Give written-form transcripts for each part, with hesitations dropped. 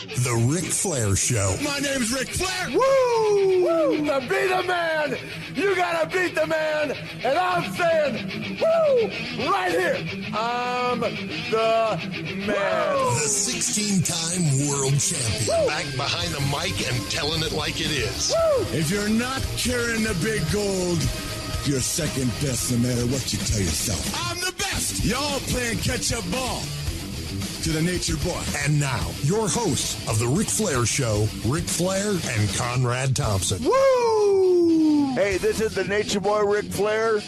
The Ric Flair Show. My name's Ric Flair. Woo! Woo! To be the man, you gotta beat the man. And I'm saying, woo! Right here, I'm the man. The 16-time world champion. Back behind the mic and telling it like it is. Woo! If you're not carrying the big gold, you're second best no matter what you tell yourself. I'm the best. Y'all playing catch-up ball to the nature boy. And now, your hosts of The Ric Flair Show, Ric Flair and Conrad Thompson. Woo! Hey, this is the Nature Boy, Ric Flair.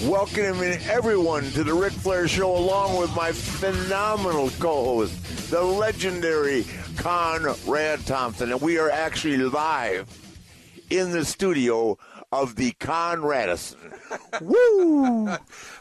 Welcoming everyone to the Ric Flair Show along with my phenomenal co-host, the legendary Conrad Thompson. And we are actually live in the studio of the Conradison. Woo!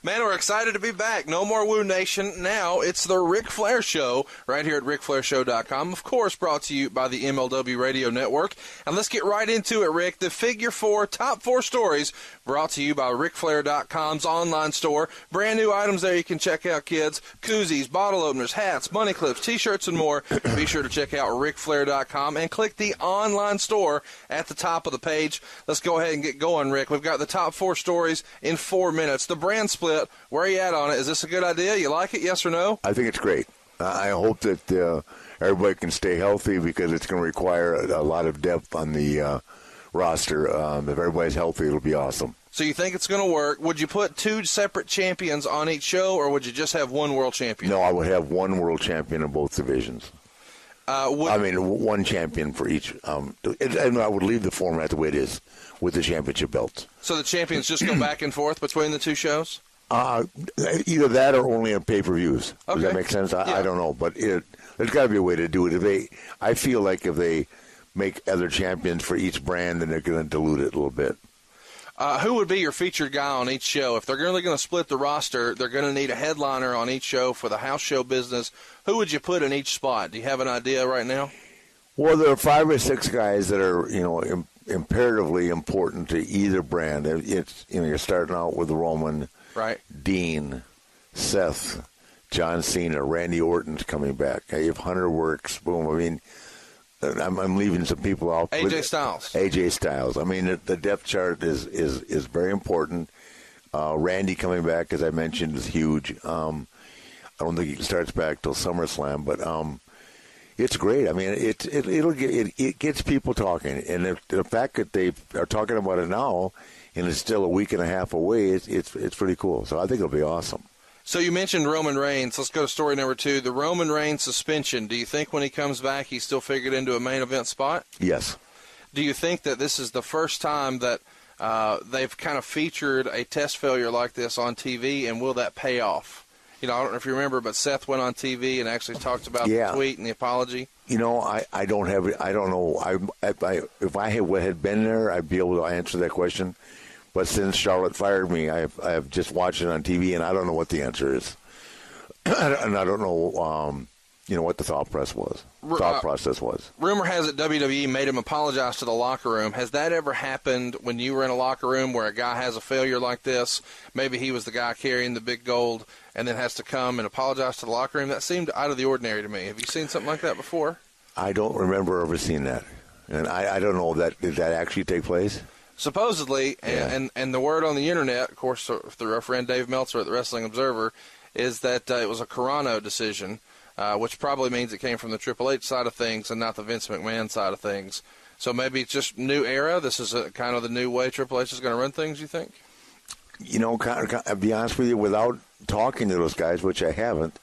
Man, we're excited to be back. No more Woo Nation. Now it's the Ric Flair Show right here at RicFlairShow.com. Of course, brought to you by the MLW Radio Network. And let's get right into it, Rick. The Figure 4 Top 4 Stories brought to you by RicFlair.com's online store. Brand new items there you can check out, kids. Koozies, bottle openers, hats, money clips, T-shirts, and more. Be sure to check out RicFlair.com and click the online store at the top of the page. Let's go ahead and get going, Rick. We've got the top 4 stories in 4 minutes. The brand split. Where are you at on it? Is this a good idea? You like it, yes or no? I think it's great. I hope that everybody can stay healthy because it's going to require a lot of depth on the roster. If everybody's healthy, it'll be awesome. So you think it's going to work. Would you put 2 separate champions on each show, or would you just have one world champion? No, I would have one world champion in both divisions. One champion for each. And I would leave the format the way it is with the championship belts. So the champions just go back and forth between the 2 shows? Either that or only on pay-per-views. Okay. Does that make sense? Yeah. I don't know, but there's got to be a way to do it. I feel like if they make other champions for each brand, then they're going to dilute it a little bit. Who would be your featured guy on each show? If they're really going to split the roster, they're going to need a headliner on each show for the house show business. Who would you put in each spot? Do you have an idea right now? Well, there are 5 or 6 guys that are, imperatively important to either brand. It's you're starting out with Roman, right? Dean, Seth, John Cena, Randy Orton's coming back. If Hunter works, boom. I mean, I'm leaving some people out. AJ Styles. I mean, the depth chart is very important. Randy coming back, as I mentioned, is huge. I don't think he starts back till SummerSlam, but it's great. I mean, it gets people talking, and the fact that they are talking about it now, and it's still a week and a half away, it's pretty cool. So I think it'll be awesome. So you mentioned Roman Reigns. Let's go to story number 2. The Roman Reigns suspension. Do you think when he comes back he's still figured into a main event spot? Yes. Do you think that this is the first time that they've kind of featured a test failure like this on TV, and will that pay off? I don't know if you remember, but Seth went on TV and actually talked about the tweet and the apology. I don't have it. I don't know. If I had been there, I'd be able to answer that question. But since Charlotte fired me, I have just watched it on TV, and I don't know what the answer is. And I don't know, what the thought process was. Rumor has it WWE made him apologize to the locker room. Has that ever happened when you were in a locker room where a guy has a failure like this? Maybe he was the guy carrying the big gold and then has to come and apologize to the locker room. That seemed out of the ordinary to me. Have you seen something like that before? I don't remember ever seeing that. And I don't know, did that actually take place? Supposedly, and the word on the internet, of course, through our friend Dave Meltzer at the Wrestling Observer, is that it was a Carano decision, which probably means it came from the Triple H side of things and not the Vince McMahon side of things. So maybe it's just new era. This is kind of the new way Triple H is going to run things, you think? I'll be honest with you, without talking to those guys, which I haven't,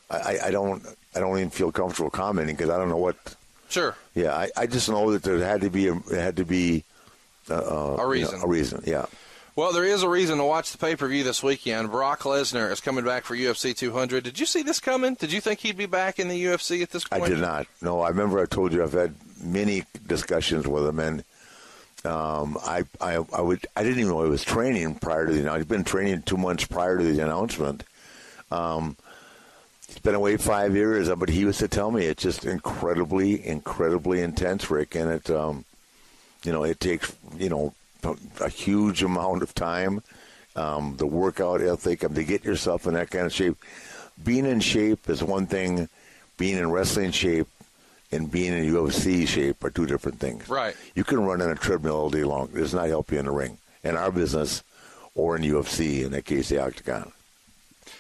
I don't even feel comfortable commenting because I don't know what. Sure. Yeah, I just know that there had to be a reason. A reason, yeah. Well, there is a reason to watch the pay-per-view this weekend. Brock Lesnar is coming back for UFC 200. Did you see this coming? Did you think he'd be back in the UFC at this point? I did not. No, I remember I told you I've had many discussions with him, and I didn't even know he was training prior to the announcement. He'd been training 2 months prior to the announcement. He's been away 5 years, but he used to tell me it's just incredibly, incredibly intense, Rick, and it, it takes, a huge amount of time, the workout ethic, to get yourself in that kind of shape. Being in shape is one thing. Being in wrestling shape and being in UFC shape are two different things. Right. You can run on a treadmill all day long. It does not help you in the ring, in our business, or in UFC, in that case, the Octagon.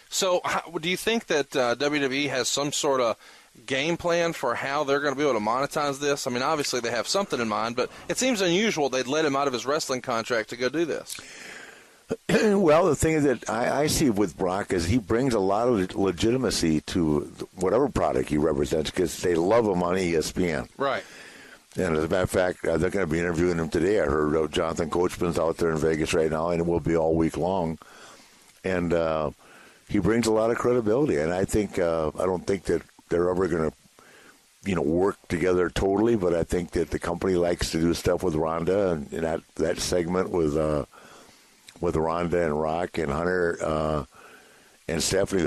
So do you think that WWE has some sort of game plan for how they're going to be able to monetize this? I mean, obviously they have something in mind, but it seems unusual they'd let him out of his wrestling contract to go do this. Well, the thing that I see with Brock is he brings a lot of legitimacy to whatever product he represents because they love him on ESPN. Right. And as a matter of fact, they're going to be interviewing him today. I heard Jonathan Coachman's out there in Vegas right now, and it will be all week long. And he brings a lot of credibility. And I think I don't think that they're ever going to, work together totally. But I think that the company likes to do stuff with Ronda, and that segment with Ronda and Rock and Hunter and Stephanie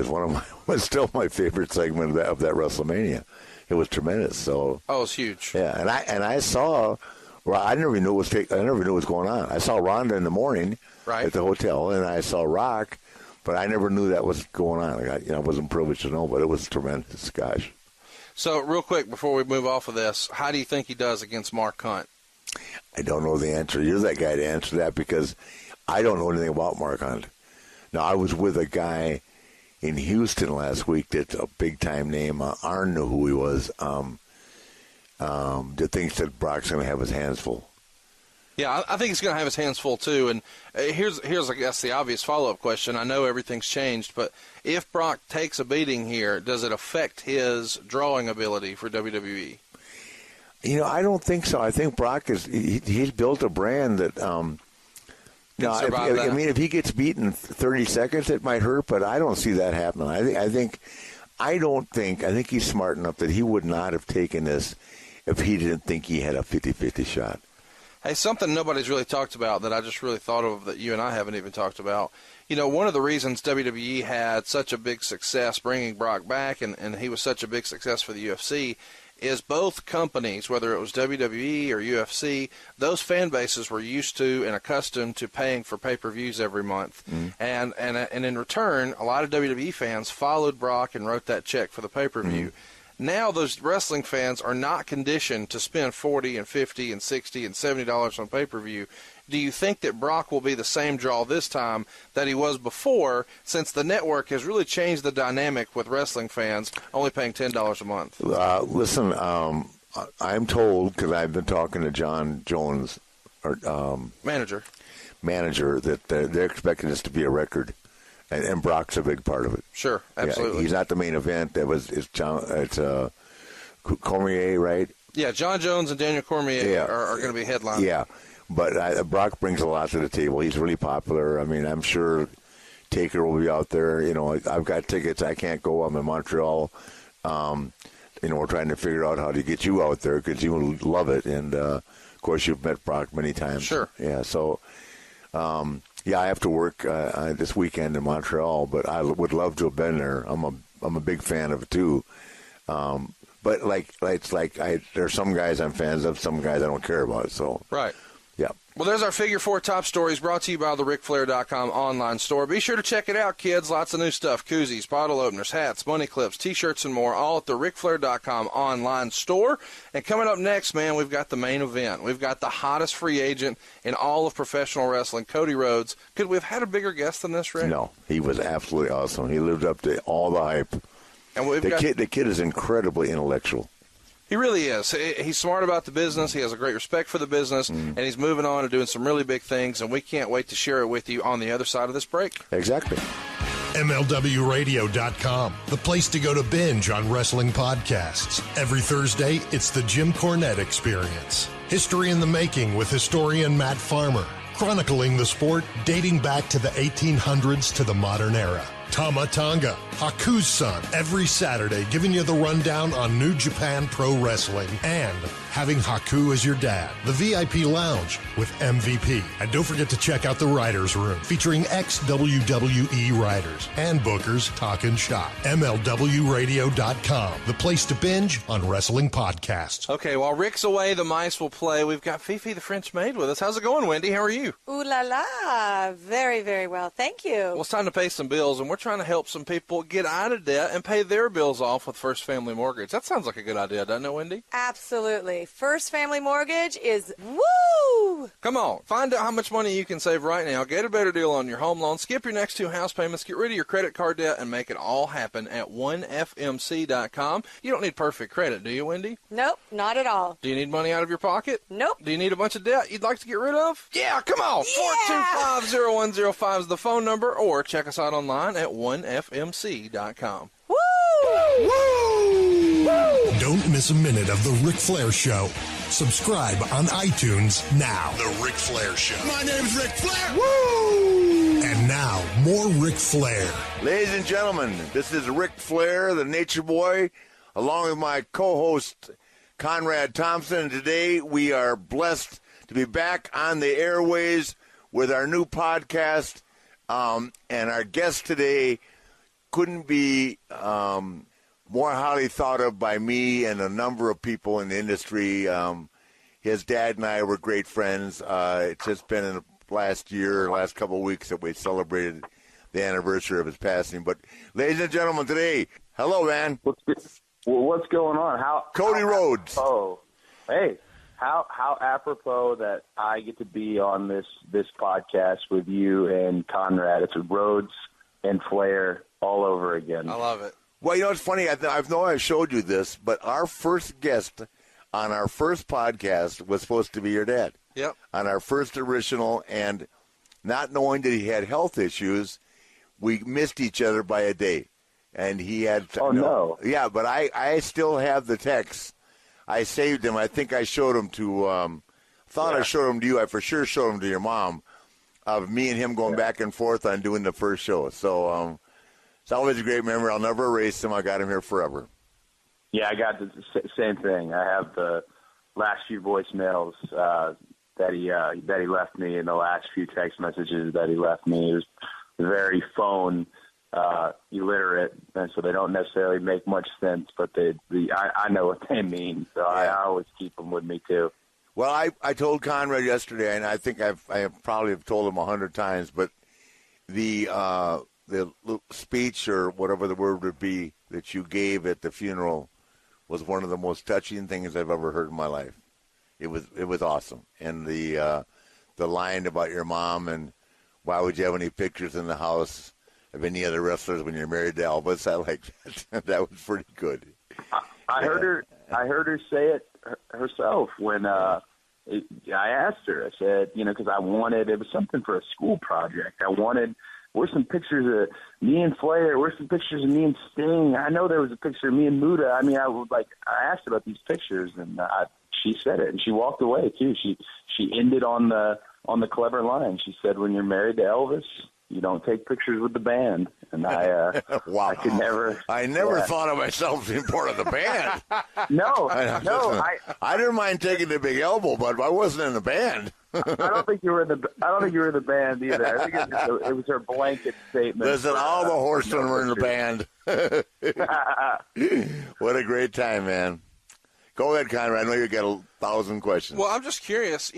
was still my favorite segment of that WrestleMania. It was tremendous. So it's huge. Yeah, and I saw. Well, I never knew what was going on. I saw Ronda in the morning at the hotel, and I saw Rock, but I never knew that was going on. I wasn't privileged to know, but it was tremendous. Gosh. So, real quick before we move off of this, how do you think he does against Mark Hunt? I don't know the answer. You're that guy to answer that because I don't know anything about Mark Hunt. Now, I was with a guy in Houston last week that's a big-time name. Arn knew who he was. That thinks that Brock's going to have his hands full. Yeah, I think he's going to have his hands full, too. And here's, I guess, the obvious follow-up question. I know everything's changed, but if Brock takes a beating here, does it affect his drawing ability for WWE? I don't think so. I think Brock he's built a brand that if he gets beaten in 30 seconds, it might hurt, but I don't see that happening. I think he's smart enough that he would not have taken this if he didn't think he had a 50-50 shot. Hey, something nobody's really talked about that I just really thought of that you and I haven't even talked about. One of the reasons WWE had such a big success bringing Brock back and he was such a big success for the UFC is both companies, whether it was WWE or UFC, those fan bases were used to and accustomed to paying for pay-per-views every month. Mm. And in return, a lot of WWE fans followed Brock and wrote that check for the pay-per-view. Mm. Now those wrestling fans are not conditioned to spend $40 and $50 and $60 and $70 on pay-per-view. Do you think that Brock will be the same draw this time that he was before, since the network has really changed the dynamic with wrestling fans only paying $10 a month? Listen, I'm told, because I've been talking to John Jones, manager, that they're expecting this to be a record. And Brock's a big part of it. Sure, absolutely. Yeah, he's not the main event. It's Cormier, right? Yeah, John Jones and Daniel Cormier are going to be headliners. Yeah, but Brock brings a lot to the table. He's really popular. I mean, I'm sure Taker will be out there. I've got tickets. I can't go. I'm in Montreal. We're trying to figure out how to get you out there because you will love it. And, of course, you've met Brock many times. Sure. Yeah, so... I have to work this weekend in Montreal, but I would love to have been there. I'm a big fan of it too. But there's some guys I'm fans of, some guys I don't care about. So right. Yeah. Well, there's our Figure 4 top stories brought to you by the RicFlair.com online store. Be sure to check it out, kids. Lots of new stuff. Koozies, bottle openers, hats, money clips, T-shirts, and more, all at the RicFlair.com online store. And coming up next, man, we've got the main event. We've got the hottest free agent in all of professional wrestling, Cody Rhodes. Could we have had a bigger guest than this, Rick? No, he was absolutely awesome. He lived up to all the hype. And the kid is incredibly intellectual. He really is. He's smart about the business. He has a great respect for the business, and he's moving on and doing some really big things, and we can't wait to share it with you on the other side of this break. Exactly. MLWRadio.com, the place to go to binge on wrestling podcasts. Every Thursday, it's the Jim Cornette Experience. History in the making with historian Matt Farmer, chronicling the sport dating back to the 1800s to the modern era. Tama Tonga, Haku's son, every Saturday giving you the rundown on New Japan Pro Wrestling and having Haku as your dad. The VIP Lounge with MVP. And don't forget to check out the Writers Room featuring ex-WWE writers and bookers talking shop. MLWRadio.com, the place to binge on wrestling podcasts. Okay, while Rick's away, the mice will play. We've got Fifi the French maid with us. How's it going, Wendy? How are you? Ooh la la. Very, very well. Thank you. Well, it's time to pay some bills, and we're we're trying to help some people get out of debt and pay their bills off with First Family Mortgage. That sounds like a good idea, doesn't it, Wendy? Absolutely. First Family Mortgage is woo! Come on. Find out how much money you can save right now. Get a better deal on your home loan. Skip your next 2 house payments. Get rid of your credit card debt and make it all happen at onefmc.com. You don't need perfect credit, do you, Wendy? Nope, not at all. Do you need money out of your pocket? Nope. Do you need a bunch of debt you'd like to get rid of? Yeah, come on. Yeah! 425-0105 is the phone number, or check us out online at onefmc.com. Woo! Woo! Woo! Don't miss a minute of The Ric Flair Show. Subscribe on iTunes now. The Ric Flair Show. My name's Ric Flair. Woo! And now, more Ric Flair. Ladies and gentlemen, this is Ric Flair, the Nature Boy, along with my co-host, Conrad Thompson. And today we are blessed to be back on the airways with our new podcast. And our guest today couldn't be more highly thought of by me and a number of people in the industry. His dad and I were great friends. It's just been in the last couple of weeks that we celebrated the anniversary of his passing. But, ladies and gentlemen, today, hello, man. What's going on? Cody Rhodes. Oh, hey. How apropos that I get to be on this podcast with you and Conrad. It's Rhodes and Flair all over again. I love it. Well, you know, it's funny. I've showed you this, but our first guest on our first podcast was supposed to be your dad. Yep. On our first original, and not knowing that he had health issues, we missed each other by a day. And he had... no. Yeah, but I still have the texts. I saved them. I think I showed them to... I showed them to you. I for sure showed them to your mom, of me and him going back and forth on doing the first show. So it's always a great memory. I'll never erase them. I got him here forever. Yeah, I got the same thing. I have the last few voicemails that he left me, and the last few text messages that he left me. It was very phone illiterate, and so they don't necessarily make much sense, but I know what they mean, so I always keep them with me too. Well, I told Conrad yesterday, and I think I probably have told him 100 times, but the speech, or whatever the word would be, that you gave at the funeral was one of the most touching things I've ever heard in my life. It was awesome, and the line about your mom and why would you have any pictures in the house of any other wrestlers when you're married to Elvis? I like that. That was pretty good. I heard her say it herself when I asked her. I said, because it was something for a school project. Where's some pictures of me and Flair? Where's some pictures of me and Sting? I know there was a picture of me and Muda. I mean, I asked about these pictures, and she said it, and she walked away too. She ended on the clever line. She said, "When you're married to Elvis, you don't take pictures with the band." And wow. I never thought of myself as being part of the band. No. I didn't mind taking the big elbow, but I wasn't in the band. I don't think you were in the band either. I think it was her blanket statement. Listen, all the horsemen were in the band. What a great time, man. Go ahead, Conrad. I know you got 1,000 questions. Well, I'm just curious,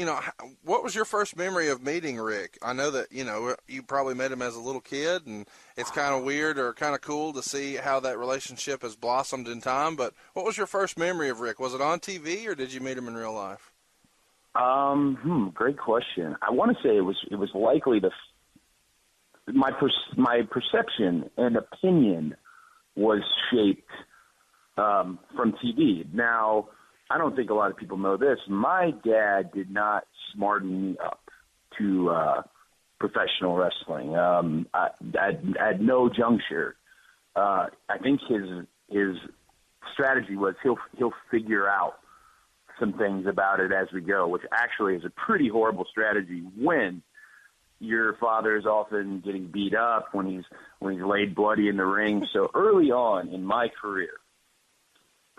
what was your first memory of meeting Ric? I know that, you probably met him as a little kid, and it's kind of weird or kind of cool to see how that relationship has blossomed in time, but what was your first memory of Ric? Was it on TV, or did you meet him in real life? Great question. I want to say it was likely my perception and opinion was shaped from TV. Now, I don't think a lot of people know this. My dad did not smarten me up to professional wrestling. At no juncture. I think his strategy was he'll figure out some things about it as we go, which actually is a pretty horrible strategy when your father is often getting beat up, when he's laid bloody in the ring. So early on in my career,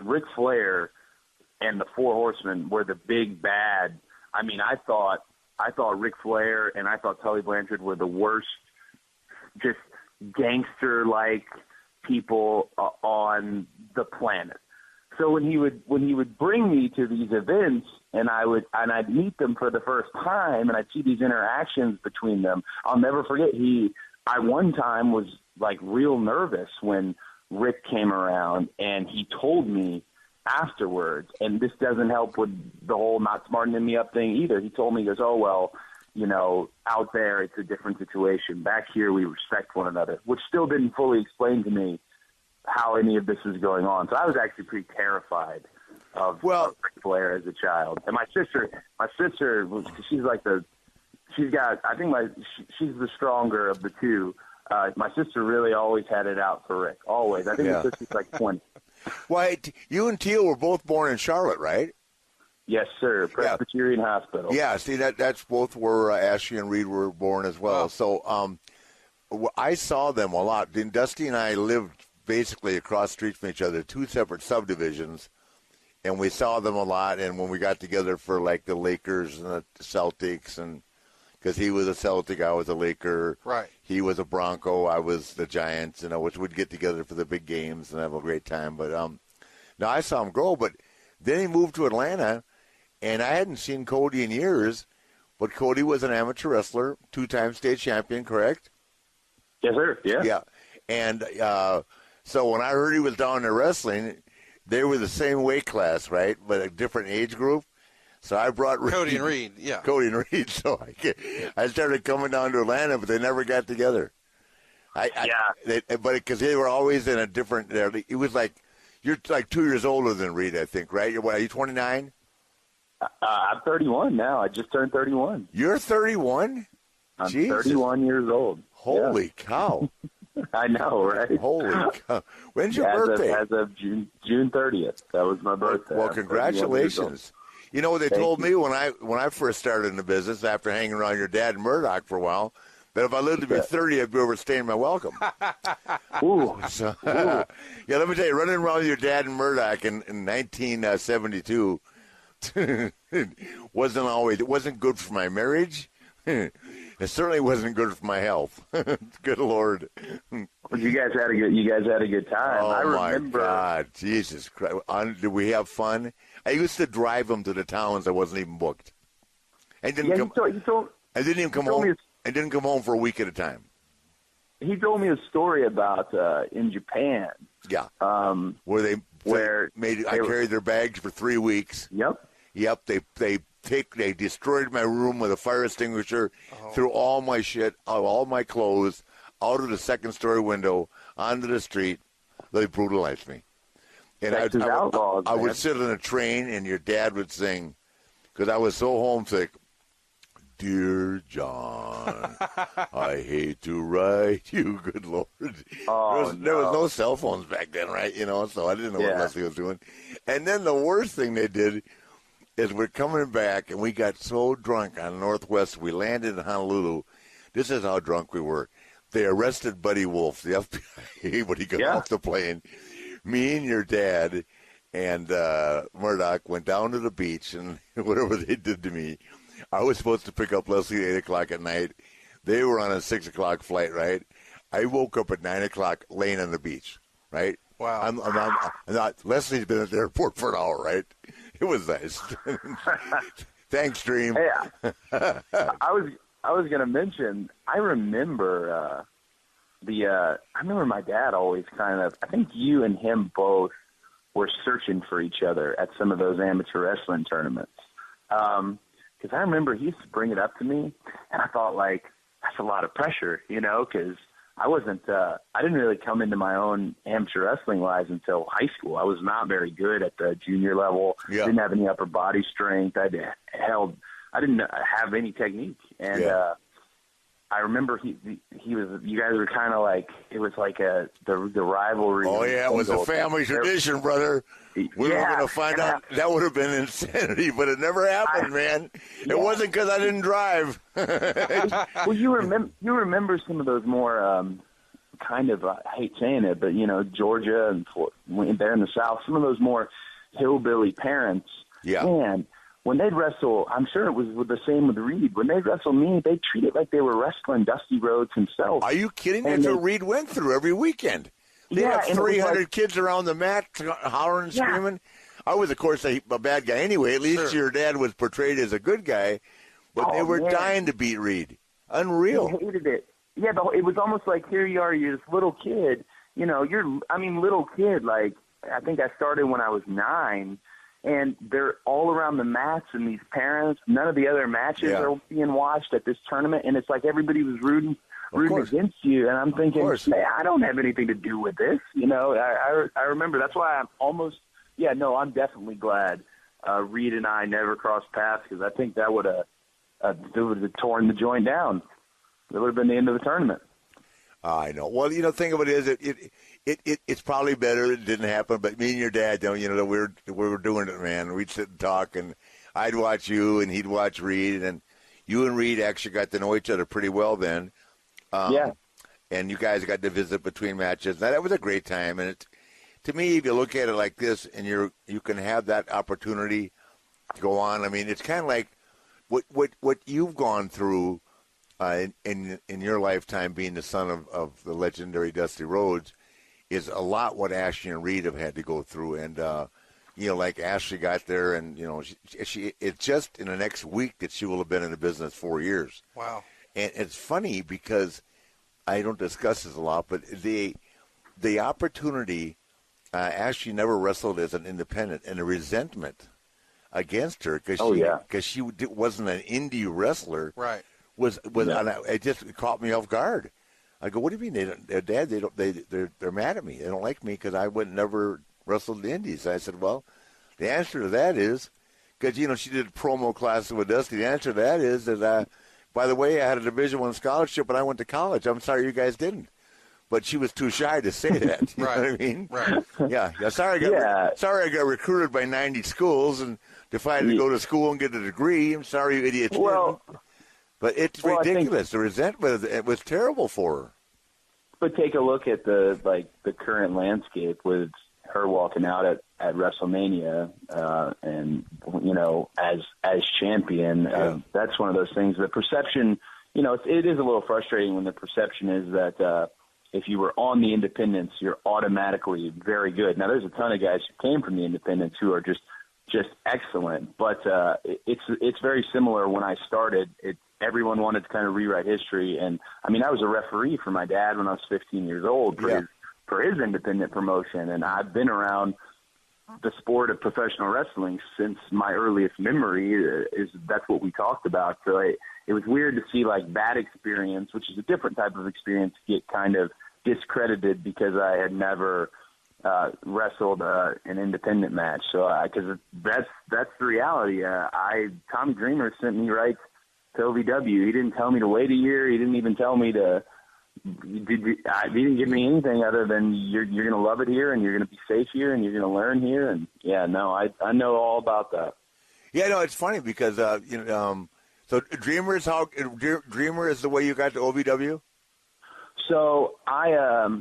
Ric Flair and the Four Horsemen were the big bad. I mean, I thought Ric Flair and I thought Tully Blanchard were the worst, just gangster-like people on the planet. So when he would bring me to these events and I'd meet them for the first time and I'd see these interactions between them, I'll never forget. I one time was like real nervous when Rick came around, and he told me afterwards, and this doesn't help with the whole not smartening me up thing either. He told me, he goes, oh, well, you know, out there it's a different situation. Back here we respect one another, which still didn't fully explain to me how any of this is going on. So I was actually pretty terrified of Ric Flair as a child. And my sister, she's like she's the stronger of the two. My sister really always had it out for Rick, always. I think my sister's like 20. Well, you and Teal were both born in Charlotte, right? Yes, sir. Presbyterian Hospital. Yeah, see, that's both where Ashley and Reed were born as well. Wow. So I saw them a lot. Dusty and I lived basically across the street from each other, two separate subdivisions, and we saw them a lot. And when we got together for, like, the Lakers and the Celtics, and because he was a Celtic, I was a Laker. Right. He was a Bronco, I was the Giants, which we'd get together for the big games and have a great time. But now I saw him grow, but then he moved to Atlanta, and I hadn't seen Cody in years, but Cody was an amateur wrestler, 2-time state champion, correct? Yes, sir. Yeah. Yeah. And so when I heard he was down there wrestling, they were the same weight class, right, but a different age group. So I brought Cody and Reed, yeah. Cody and Reed. So I started coming down to Atlanta, but they never got together. But because they were always in a different. It was like you're like 2 years older than Reed, I think, right? Are you 29? I'm 31 now. I just turned 31. You're 31? I'm 31 years old. Holy cow! I know, right? Holy cow! When's your birthday? As of June 30th. That was my birthday. Well, congratulations. You know what they told me when I first started in the business after hanging around your dad and Murdoch for a while, that if I lived to be 30, I'd be overstaying my welcome. Ooh. So, yeah, let me tell you, running around with your dad and Murdoch in 1972 it wasn't good for my marriage. It certainly wasn't good for my health. Good Lord. Well, you guys had a good time. Oh, I remember. My God. Jesus Christ. Did we have fun? I used to drive them to the towns I wasn't even booked. I didn't come home for a week at a time. He told me a story about in Japan. Yeah. I carried their bags for 3 weeks. Yep. They destroyed my room with a fire extinguisher, threw all my shit, all my clothes, out of the second-story window onto the street. They brutalized me. And I would sit on a train, and your dad would sing, because I was so homesick, Dear John, I hate to write you, good Lord. There was no cell phones back then, right? So I didn't know what Leslie was doing. And then the worst thing they did is we're coming back, and we got so drunk on Northwest, we landed in Honolulu. This is how drunk we were. They arrested Buddy Wolf, the FBI, when he got off the plane. Me and your dad and Murdoch went down to the beach, and whatever they did to me, I was supposed to pick up Leslie at 8 o'clock at night. They were on a 6 o'clock flight, right? I woke up at 9 o'clock laying on the beach, right? Wow. I'm not, Leslie's been at the airport for an hour, right? It was nice. Thanks, Dream. Hey, I was going to mention, I remember my dad always kind of, I think you and him both were searching for each other at some of those amateur wrestling tournaments. Because I remember he used to bring it up to me, and I thought, like, that's a lot of pressure, because I didn't really come into my own amateur wrestling lives until high school. I was not very good at the junior level. Yeah. Didn't have any upper body strength. I didn't have any technique. And I remember he was. You guys were kind of like, it was like the rivalry. Oh yeah, it was a family tradition, brother. We were going to find out. That would have been insanity, but it never happened, man. It wasn't because I didn't drive. Well, you remember some of those more kind of, I hate saying it, but Georgia and there in the South, some of those more hillbilly parents. Yeah. Man, when they'd wrestle, I'm sure it was the same with Reed. When they'd wrestle me, they'd treat it like they were wrestling Dusty Rhodes himself. Are you kidding? That's what Reed went through every weekend. They have 300 kids around the mat hollering and screaming. I was, of course, a bad guy anyway. At least your dad was portrayed as a good guy. But they were dying to beat Reed. Unreal. He hated it. it was almost like here you are, you're this little kid. Little kid. Like I think I started when I was 9, and they're all around the mats, and these parents. None of the other matches are being watched at this tournament, and it's like everybody was rooting against you. And I'm thinking, man, I don't have anything to do with this. I remember that's why I'm almost. Yeah, no, I'm definitely glad Reed and I never crossed paths, because I think that would have torn the joint down. It would have been the end of the tournament. I know. Well, think of it is it's probably better it didn't happen. But me and your dad, we were doing it, man. We'd sit and talk, and I'd watch you, and he'd watch Reed, and you and Reed actually got to know each other pretty well then. Yeah. And you guys got to visit between matches. Now, that was a great time, and to me, if you look at it like this, and you can have that opportunity to go on. I mean, it's kind of like what you've gone through in your lifetime, being the son of the legendary Dusty Rhodes, is a lot what Ashley and Reed have had to go through. And like Ashley got there, and she it's just in the next week that she will have been in the business 4 years. Wow. And it's funny because I don't discuss this a lot, but the opportunity. Ashley never wrestled as an independent, and the resentment against her because she wasn't an indie wrestler. Right. It just caught me off guard. I go, what do you mean? They're mad at me. They don't like me because I never wrestled the indies. I said, well, the answer to that is because she did promo classes with Dusty. The answer to that is that by the way, I had a Division I scholarship and I went to college. I'm sorry you guys didn't. But she was too shy to say that. You know what I mean? Right. Yeah. Sorry I got recruited by 90 schools and decided to go to school and get a degree. I'm sorry, you idiots. Well, but it's ridiculous. The resentment, it was terrible for her. But take a look at the current landscape with her walking out at WrestleMania, and as champion. That's one of those things. The perception, it is a little frustrating when the perception is that. If you were on the independents, you're automatically very good. Now, there's a ton of guys who came from the independents who are just excellent, but it's very similar. When I started, everyone wanted to kind of rewrite history, and I mean, I was a referee for my dad when I was 15 years old for his independent promotion, and I've been around the sport of professional wrestling since my earliest memory. That's what we talked about. So it was weird to see bad experience, which is a different type of experience, get kind of discredited because I had never wrestled an independent match. So because that's the reality. Tommy Dreamer sent me right to OVW. He didn't tell me to wait a year. He didn't even tell me to. He didn't give me anything other than you're going to love it here, and you're going to be safe here, and you're going to learn here. And I know all about that. Yeah, no, it's funny because so Dreamer is the way you got to OVW? So I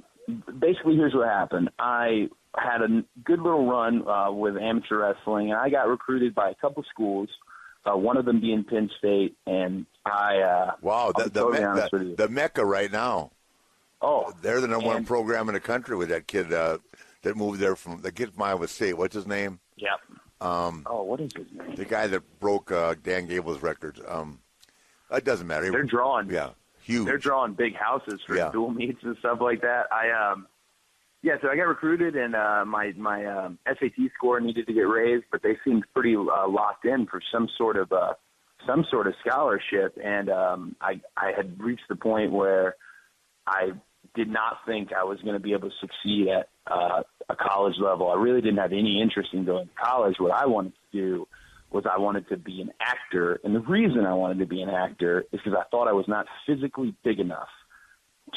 basically, here's what happened. I had a good little run with amateur wrestling, and I got recruited by a couple schools, one of them being Penn State, and the Mecca right now. Oh, they're the number one program in the country with that kid that moved there from the kid from Iowa State. What's his name? Yep. What is his name? The guy that broke Dan Gable's records. It doesn't matter. They're drawing. Yeah, huge. They're drawing big houses for dual meets and stuff like that. So I got recruited, and my SAT score needed to get raised, but they seemed pretty locked in for some sort of scholarship, and I had reached the point where I did not think I was going to be able to succeed at a college level. I really didn't have any interest in going to college. What I wanted to do was I wanted to be an actor, and the reason I wanted to be an actor is because I thought I was not physically big enough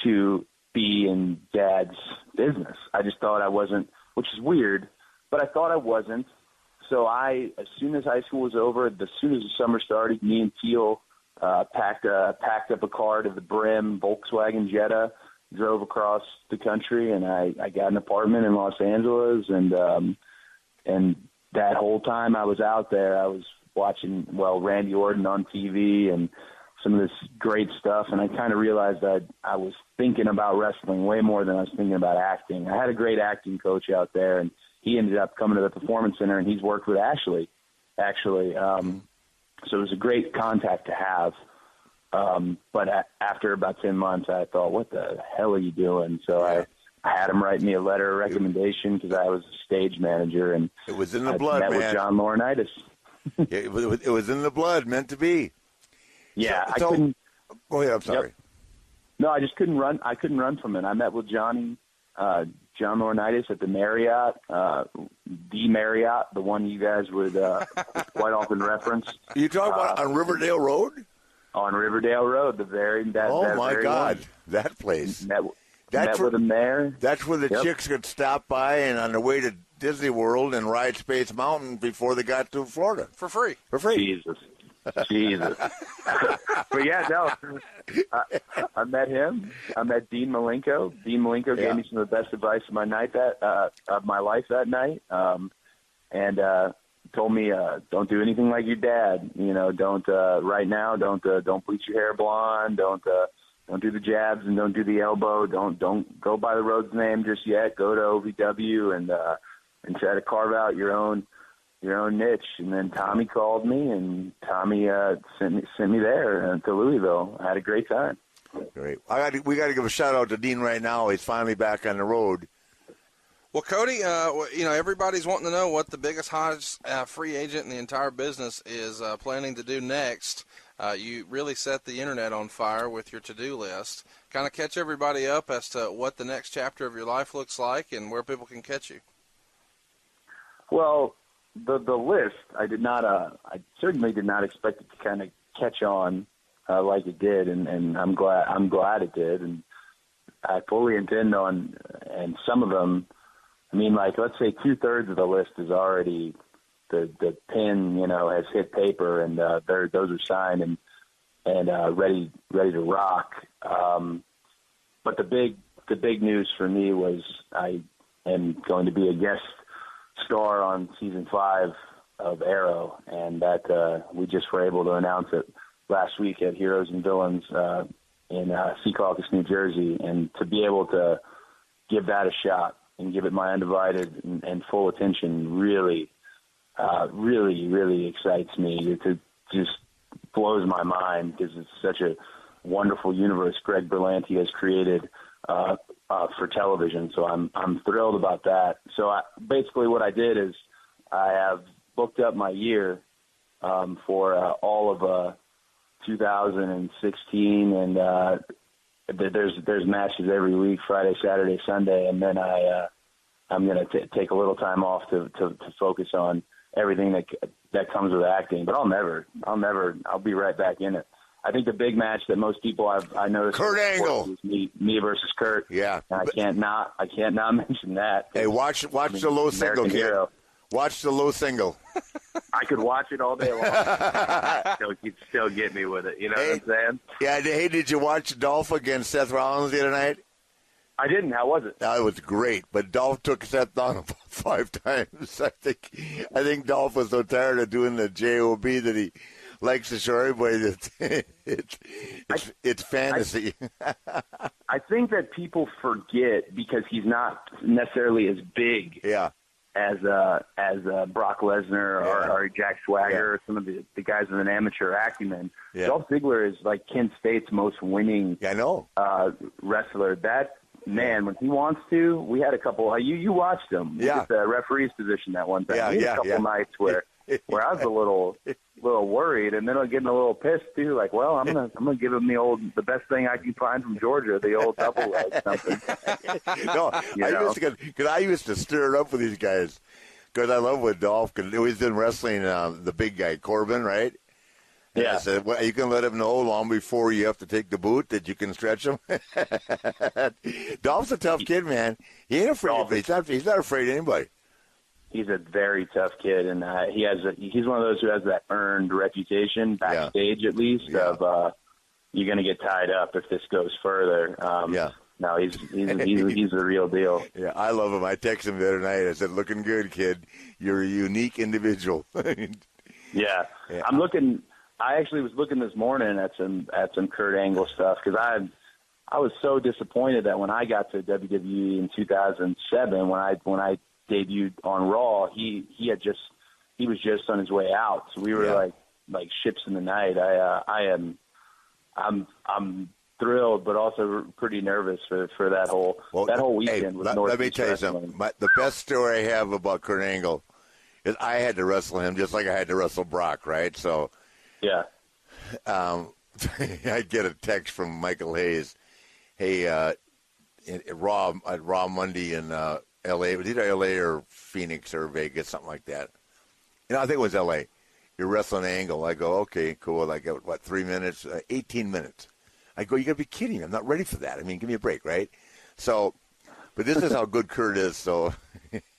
to be in Dad's business. I just thought I wasn't, which is weird, but I thought I wasn't. So as soon as high school was over, as soon as the summer started, me and Teal packed up a car to the brim, Volkswagen Jetta, drove across the country, and I got an apartment in Los Angeles, and that whole time I was out there, I was watching, Randy Orton on TV and some of this great stuff, and I kind of realized that I was thinking about wrestling way more than I was thinking about acting. I had a great acting coach out there, and he ended up coming to the Performance Center, and he's worked with Ashley, actually. So it was a great contact to have. But after about 10 months, I thought, what the hell are you doing? So I had him write me a letter of recommendation because I was a stage manager, and it was in the blood, met man. with John Laurinaitis. It was in the blood, meant to be. Yeah, so, I couldn't. Go ahead. I'm sorry. Yep. No, I just couldn't run. I couldn't run from it. I met with John Laurinaitis at the Marriott, the one you guys would quite often reference. You talking about on Riverdale Road? On Riverdale Road, that very God, one. that place. Met with him there. That's where the chicks could stop by and on their way to Disney World and ride Space Mountain before they got to Florida for free. Jesus. But yeah, no. I met him. I met Dean Malenko. Dean Malenko gave me some of the best advice of my life that night, and told me don't do anything like your dad. Don't right now. Don't bleach your hair blonde. Don't do the jabs and don't do the elbow. Don't go by the Rhodes name just yet. Go to OVW and try to carve out your own niche. And then Tommy called me, and Tommy sent me there to Louisville. I had a great time. Great. We got to give a shout out to Dean right now. He's finally back on the road. Well, Cody, everybody's wanting to know what the biggest, hottest free agent in the entire business is planning to do next. You really set the internet on fire with your to-do list. Kind of catch everybody up as to what the next chapter of your life looks like and where people can catch you. Well, the list, I certainly did not expect it to kind of catch on like it did, and I'm glad it did, and I fully intend on, and some of them, I mean, like, let's say 2/3 of the list is already, the pen, has hit paper, and those are signed and ready to rock. But the big news for me was I am going to be a guest star on season 5 of Arrow, and that we just were able to announce it last week at Heroes and Villains in Secaucus, New Jersey, and to be able to give that a shot and give it my undivided and full attention really excites me. It just blows my mind because it's such a wonderful universe Greg Berlanti has created for television. So I'm thrilled about that. So basically what I did is I have booked up my year for all of 2016, and there's matches every week, Friday, Saturday, Sunday, and then I'm going to take a little time off to focus on everything that comes with acting. But I'll be right back in it. I think the big match that most people I noticed Kurt Angle was me versus Kurt. Yeah, and I can't not mention that. Hey, watch the low single, kid. Hero. Watch the low single. I could watch it all day long. You'd still get me with it. You know what I'm saying? Yeah. Hey, did you watch Dolph against Seth Rollins the other night? I didn't. How was it? It was great, but Dolph took Seth down about 5 times. I think Dolph was so tired of doing the JOB that he likes to show everybody that it's fantasy. I think that people forget because he's not necessarily as big. Yeah. As Brock Lesnar or Jack Swagger or some of the guys with an amateur acumen. Yeah. Dolph Ziggler is like Kent State's most winning wrestler. That man, when he wants to, we had a couple. You watched him. We did the referee's position that one time. Yeah, we had a couple nights where I was a little worried, and then I'm getting a little pissed too. Like, well, I'm gonna give him the best thing I can find from Georgia, the old double leg something. No, I used to stir it up with these guys because I love with Dolph because he's been wrestling the big guy Corbin, right? And I said, well, you can let him know long before you have to take the boot that you can stretch him. Dolph's a tough kid, man. He ain't afraid. He's not afraid of anybody. He's a very tough kid, and he's one of those who has that earned reputation backstage, at least, of you're going to get tied up if this goes further. No, he's the real deal. Yeah, I love him. I texted him the other night. I said, "Looking good, kid. You're a unique individual." Yeah. I actually was looking this morning at some Kurt Angle stuff because I was so disappointed that when I got to WWE in 2007, when I debuted on Raw, he was just on his way out. So we were like ships in the night. I am I'm thrilled, but also pretty nervous for that whole weekend with Northeast Let me tell you something. The best story I have about Kurt Angle is I had to wrestle him just like I had to wrestle Brock, right? So, yeah. I get a text from Michael Hayes. Hey, at Raw Monday in L.A. Was either L.A. or Phoenix or Vegas, something like that. I think it was L.A. You're wrestling Angle. I go, okay, cool. I go, 3 minutes? 18 minutes. I go, you got to be kidding me. I'm not ready for that. I mean, give me a break, right? So, but this is how good Kurt is. So,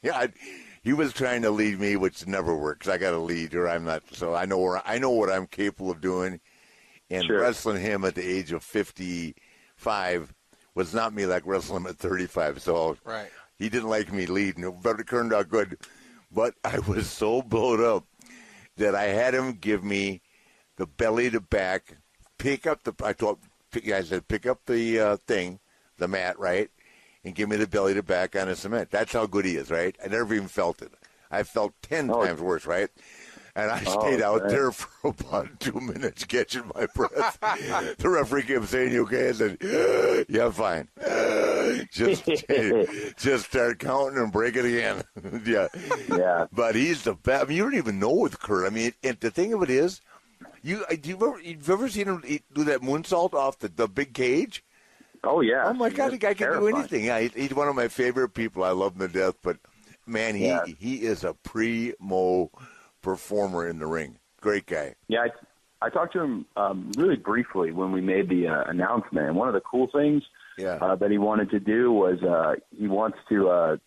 yeah, he was trying to lead me, which never works. I got to lead, or I'm not. So I know what I'm capable of doing. And wrestling him at the age of 55 was not me like wrestling him at 35. So he didn't like me leading. But it turned out good. But I was so blown up that I had him give me the belly to back, pick up the thing, the mat, right, and give me the belly to back on the cement. That's how good he is, right? I never even felt it. I felt 10 times worse, right? And I stayed out there for about 2 minutes catching my breath. The referee kept saying, "You okay?" I said, "Yeah, fine." Just start counting and break it again. Yeah. But he's the best. I mean, you don't even know with Kurt. I mean, and the thing of it is, you've ever seen him do that moonsault off the big cage? Oh, yeah. Oh, my God, the guy can do anything. Yeah, he's one of my favorite people. I love him to death. But, man, he is a primo performer in the ring. Great guy. Yeah, I talked to him really briefly when we made the announcement. And one of the cool things that he wanted to do was he wants to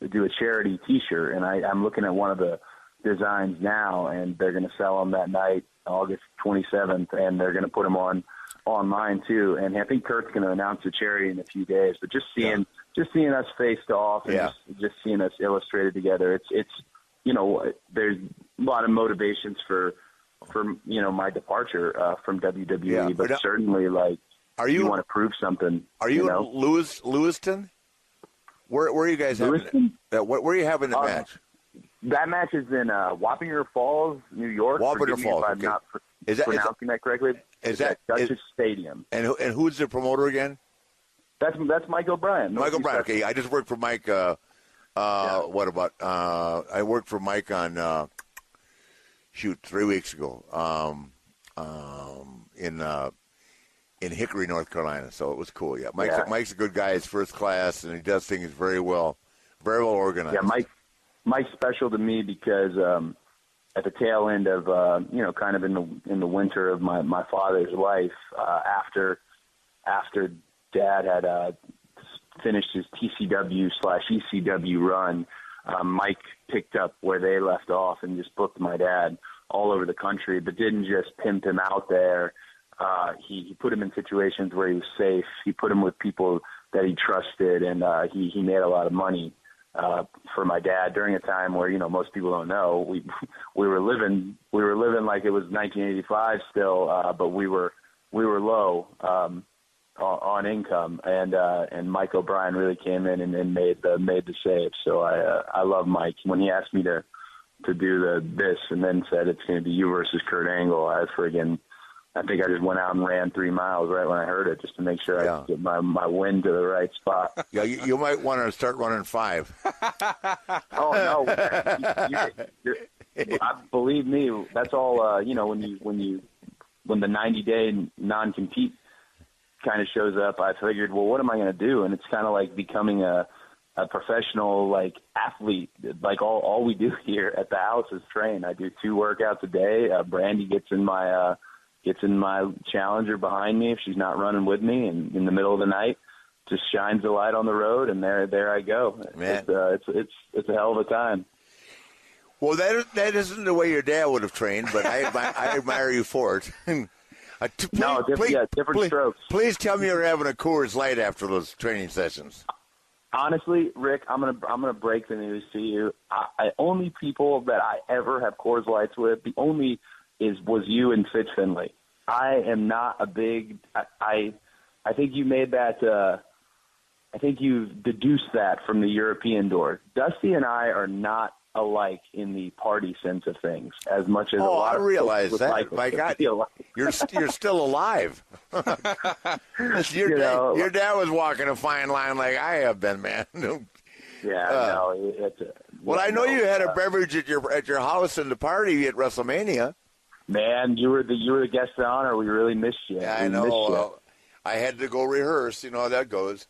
do a charity T-shirt. And I'm looking at one of the designs now, and they're going to sell them that night, August 27th, and they're going to put them online too. And I think Kurt's going to announce the charity in a few days. But just seeing us faced off and just seeing us illustrated together, it's there's a lot of motivations for my departure from WWE, but certainly you want to prove something. Are you Lewiston? Where are you guys having it? Where are you having the match? That match is in Wappinger Falls, New York. Wappinger Falls. If I'm not pronouncing that correctly. Is that Dutchess Stadium? And who's the promoter again? That's Mike O'Brien. Mike O'Brien. Okay, I just worked for Mike. What about? I worked for Mike on 3 weeks ago in Hickory, North Carolina. So it was cool. Yeah, Mike's a good guy. He's first class, and he does things very well organized. Yeah, Mike's special to me because at the tail end of kind of in the winter of my father's life, after Dad had finished his TCW/ECW run, Mike picked up where they left off and just booked my dad all over the country, but didn't just pimp him out there. He put him in situations where he was safe. He put him with people that he trusted, and he made a lot of money for my dad during a time where most people don't know we were living like it was 1985 still, but we were low on income, and Mike O'Brien really came in and made the save. So I love Mike. When he asked me to do this and then said it's going to be you versus Kurt Angle, I think I just went out and ran 3 miles right when I heard it, just to make sure I could get my wind to the right spot. Yeah, you might want to start running 5. Oh no! Believe me, that's all. When the 90-day non-compete kind of shows up, I figured, well, what am I going to do? And it's kind of like becoming a professional athlete. Like all we do here at the house is train. I do 2 workouts a day. Brandy gets in my Challenger behind me if she's not running with me, and in the middle of the night just shines the light on the road, and there I go. Man. It's a hell of a time. Well, that isn't the way your dad would have trained, but I admire you for it. Different strokes. Please tell me you're having a Coors Light after those training sessions. Honestly, Rick, I'm gonna break the news to you. I only people that I ever have Coors Lights with, was you and Fitz Finley. I am not a big. I think you made that. I think you've deduced that from the European door. Dusty and I are not alike in the party sense of things as much as a I lot of realize folks would that. like My us to God, be alike. you're still alive. Your dad was walking a fine line like I have been, man. Well, I know you had a beverage at your house in the party at WrestleMania. Man, you were the guest of honor. We really missed you. Yeah, I know. I had to go rehearse. You know how that goes.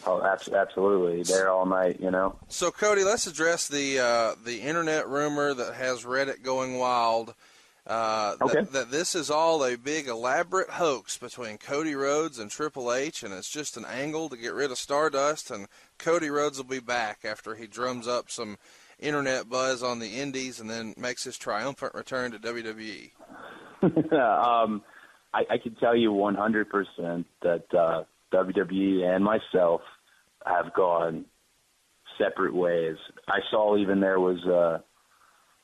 Oh, absolutely. There all night, So, Cody, let's address the internet rumor that has Reddit going wild. Okay. That this is all a big elaborate hoax between Cody Rhodes and Triple H, and it's just an angle to get rid of Stardust, and Cody Rhodes will be back after he drums up some internet buzz on the indies and then makes his triumphant return to WWE. I can tell you 100% that WWE and myself have gone separate ways. I saw even there was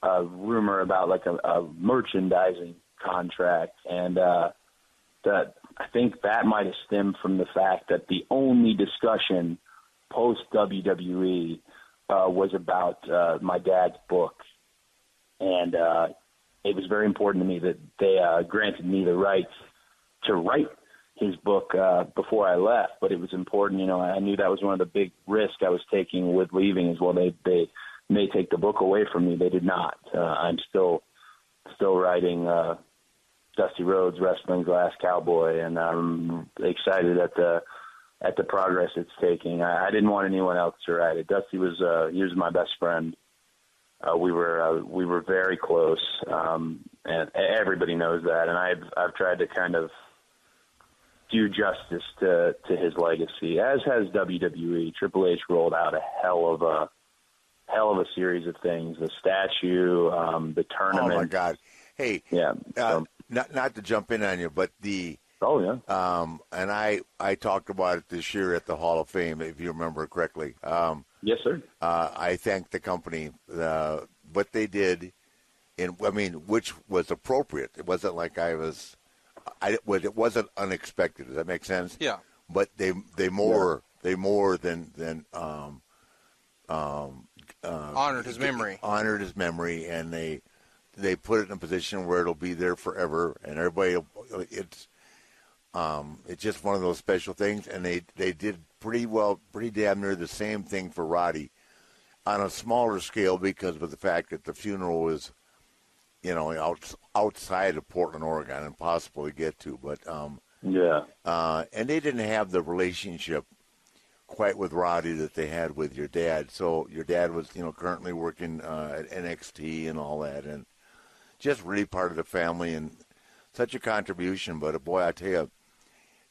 a rumor about like a merchandising contract, and that I think that might have stemmed from the fact that the only discussion post WWE was about my dad's book, and it was very important to me that they granted me the right to write his book before I left. But it was important, I knew that was one of the big risks I was taking with leaving as well. They may take the book away from me. They did not. I'm still writing Dusty Rhodes, Wrestling's Last Cowboy, and I'm excited at the progress it's taking. I didn't want anyone else to write it. Dusty was he was my best friend. We were very close, and everybody knows that. And I've tried to kind of do justice to his legacy, as has WWE. Triple H rolled out a hell of a series of things. The statue, the tournament. Oh my God! Hey, yeah. Not to jump in on you, but the. Oh yeah. And I talked about it this year at the Hall of Fame, if you remember correctly. Yes, sir. I thanked the company what they did, which was appropriate. It wasn't like it wasn't unexpected. Does that make sense? Yeah. But they more than honored his memory. Honored his memory, and they put it in a position where it'll be there forever, and everybody. It's just one of those special things, and they did pretty damn near the same thing for Roddy on a smaller scale because of the fact that the funeral was, outside of Portland, Oregon, impossible to get to. But and they didn't have the relationship quite with Roddy that they had with your dad. So your dad was, currently working at NXT and all that, and just really part of the family and such a contribution. But boy, I tell you,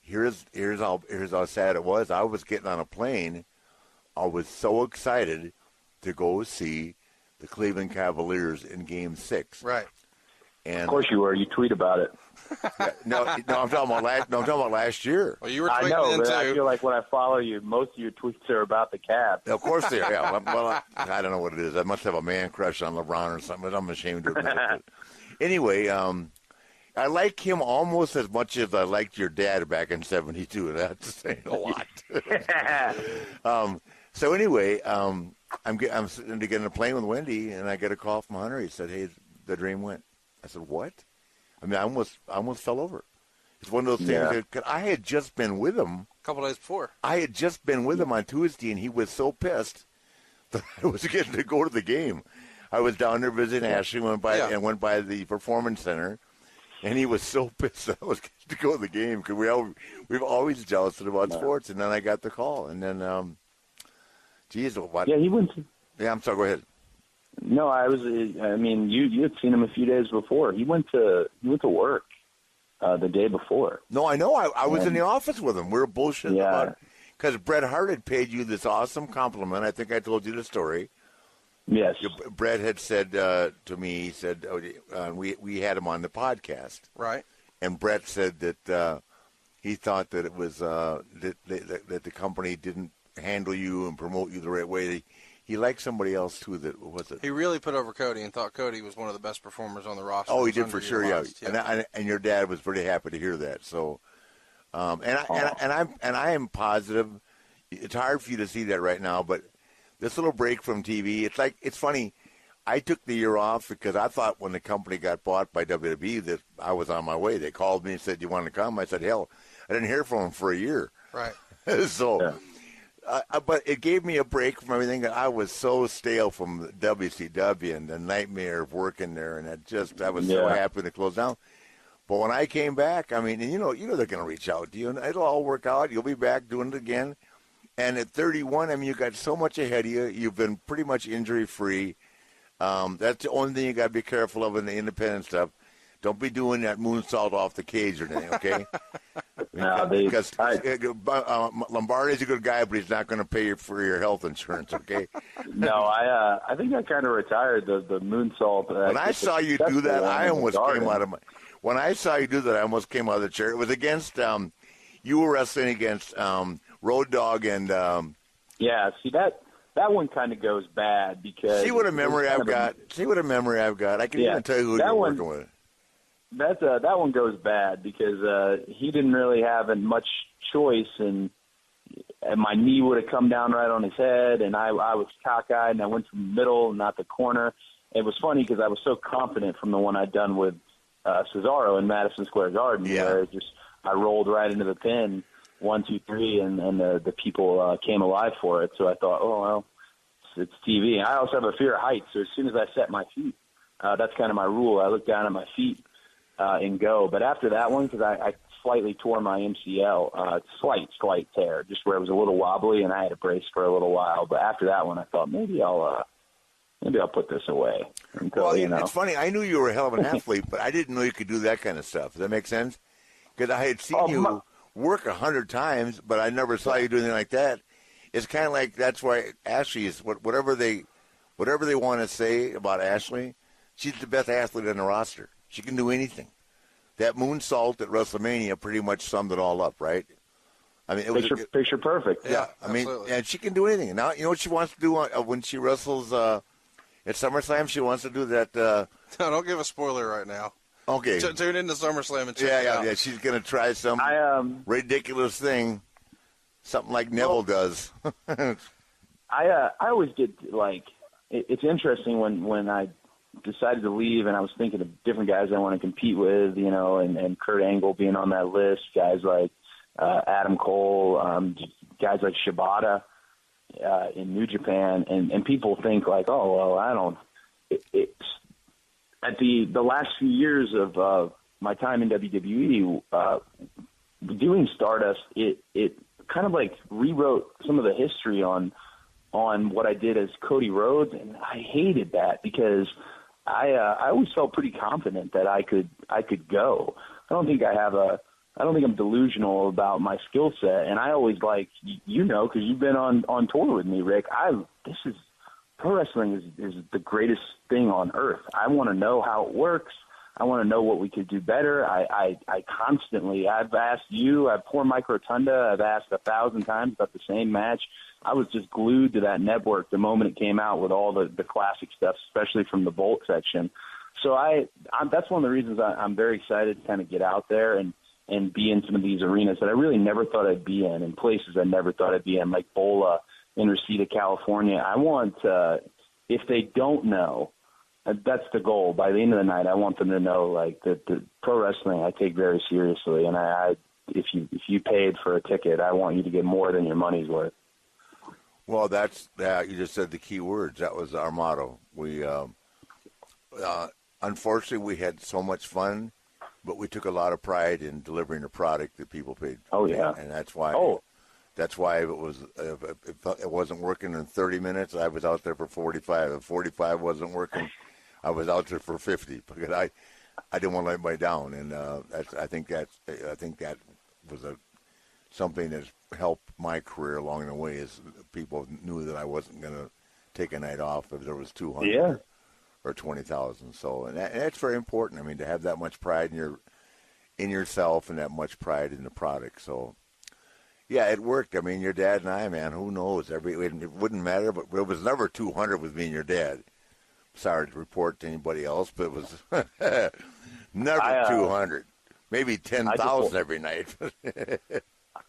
here's how sad it was. I was getting on a plane. I was so excited to go see the Cleveland Cavaliers in Game 6. Right. And of course you were. You tweet about it. No, I'm talking about last year. Well, you were tweeting I know, then but too. I feel like when I follow you, most of your tweets are about the Cavs. Of course they are. Yeah. Well, I don't know what it is. I must have a man crush on LeBron or something. But I'm ashamed to admit it. Anyway, I like him almost as much as I liked your dad back in '72. That's saying a lot. So anyway, I'm sitting to get on a plane with Wendy, and I get a call from Hunter. He said, "Hey, the dream went." I said, "What?" I almost fell over. It's one of those things that I had just been with him a couple days before. I had just been with him on Tuesday, and he was so pissed that I was getting to go to the game. I was down there visiting Ashley, went by the Performance Center, and he was so pissed that I was getting to go to the game because we've always jealous about sports. And then I got the call, and then, geez, what? Yeah, he went. Yeah, I'm sorry. Go ahead. No, you had seen him a few days before. He went to work the day before. No, I know. I was in the office with him. We were bullshitting about it because Bret Hart had paid you this awesome compliment. I think I told you the story. Yes. Bret had said to me, he said, we had him on the podcast. Right. And Bret said that he thought that it was that the company didn't handle you and promote you the right way. He liked somebody else, too, that was it. He really put over Cody and thought Cody was one of the best performers on the roster. Oh, he did for sure, yeah. And your dad was pretty happy to hear that. So, and I am positive. It's hard for you to see that right now, but this little break from TV. It's funny. I took the year off because I thought when the company got bought by WWE that I was on my way. They called me and said, "You want to come?" I said, "Hell, I didn't hear from them for a year." Right. So, Yeah. but it gave me a break from everything. I was so stale from WCW and the nightmare of working there, and I was so happy to close down. But when I came back, I mean, and you know they're going to reach out to you, and it'll all work out. You'll be back doing it again. And at 31, I mean, you got so much ahead of you. You've been pretty much injury-free. That's the only thing you got to be careful of in the independent stuff. Don't be doing that moonsault off the cage or anything, okay? Because Lombardi's a good guy, but he's not going to pay you for your health insurance, okay? No, I think I kind of retired the moonsault. When I saw you do that, I almost came out of my. When I saw you do that, I almost came out of the chair. It was against you were wrestling against Road Dogg and. Yeah, see that one kind of goes bad because. See what a memory I've got. I can even tell you who you're working with. That one goes bad because he didn't really have much choice, and my knee would have come down right on his head, and I was cockeyed, and I went from the middle, not the corner. It was funny because I was so confident from the one I'd done with Cesaro in Madison Square Garden, where I rolled right into the pin, 1, 2, 3, and the people came alive for it. So I thought, oh well, it's TV. I also have a fear of heights, so as soon as I set my feet, that's kind of my rule. I look down at my feet. And go. But after that one, because I slightly tore my MCL, slight tear, just where it was a little wobbly, and I had a brace for a little while. But after that one, I thought maybe I'll put this away. Until, it's funny. I knew you were a hell of an athlete, but I didn't know you could do that kind of stuff. Does that make sense? Because I had seen you work 100 times, but I never saw you do anything like that. It's kind of like that's why Ashley is whatever they want to say about Ashley. She's the best athlete on the roster. She can do anything. That moonsault at WrestleMania pretty much summed it all up, right? I mean, it was picture perfect. Yeah, I mean, and she can do anything. Now, you know what she wants to do when she wrestles at SummerSlam? She wants to do that. No, don't give a spoiler right now. Okay. Tune into SummerSlam and check it out. Yeah. She's going to try some ridiculous thing, something like Neville does. I always get it's interesting when I decided to leave, and I was thinking of different guys I want to compete with, and Kurt Angle being on that list, guys like Adam Cole, guys like Shibata in New Japan, and people think like, oh, well, I don't. It's at the last few years of my time in WWE, doing Stardust, it kind of like rewrote some of the history on what I did as Cody Rhodes, and I hated that because I always felt pretty confident that I could go. I don't think I'm delusional about my skill set, and I always because you've been on tour with me, Rick. Pro wrestling is the greatest thing on earth. I want to know how it works. I want to know what we could do better. I've asked you, poor Mike Rotunda, I've asked 1,000 times about the same match. I was just glued to that network the moment it came out with all the classic stuff, especially from the Bolt section. So that's one of the reasons I'm very excited to kind of get out there and be in some of these arenas that I really never thought I'd be in, and places I never thought I'd be in, like Bola in Reseda, California. I want, if they don't know, that's the goal. By the end of the night, I want them to know that the pro wrestling I take very seriously, and if you paid for a ticket, I want you to get more than your money's worth. Well, that's that. You just said the key words. That was our motto. We, unfortunately, we had so much fun, but we took a lot of pride in delivering a product that people paid for. Oh yeah, and that's why. That's why it was. If it wasn't working in 30 minutes, I was out there for 45. If 45 wasn't working, I was out there for 50 because I didn't want to let anybody down, and I think that was something that's helped my career along the way. Is people knew that I wasn't going to take a night off if there was 200 or 20,000. So, and that's very important. I mean, to have that much pride in yourself and that much pride in the product. So. Yeah, it worked. I mean, your dad and I, man, who knows? It wouldn't matter, but it was never 200 with me and your dad. Sorry to report to anybody else, but it was never 200. Maybe 10,000 every night.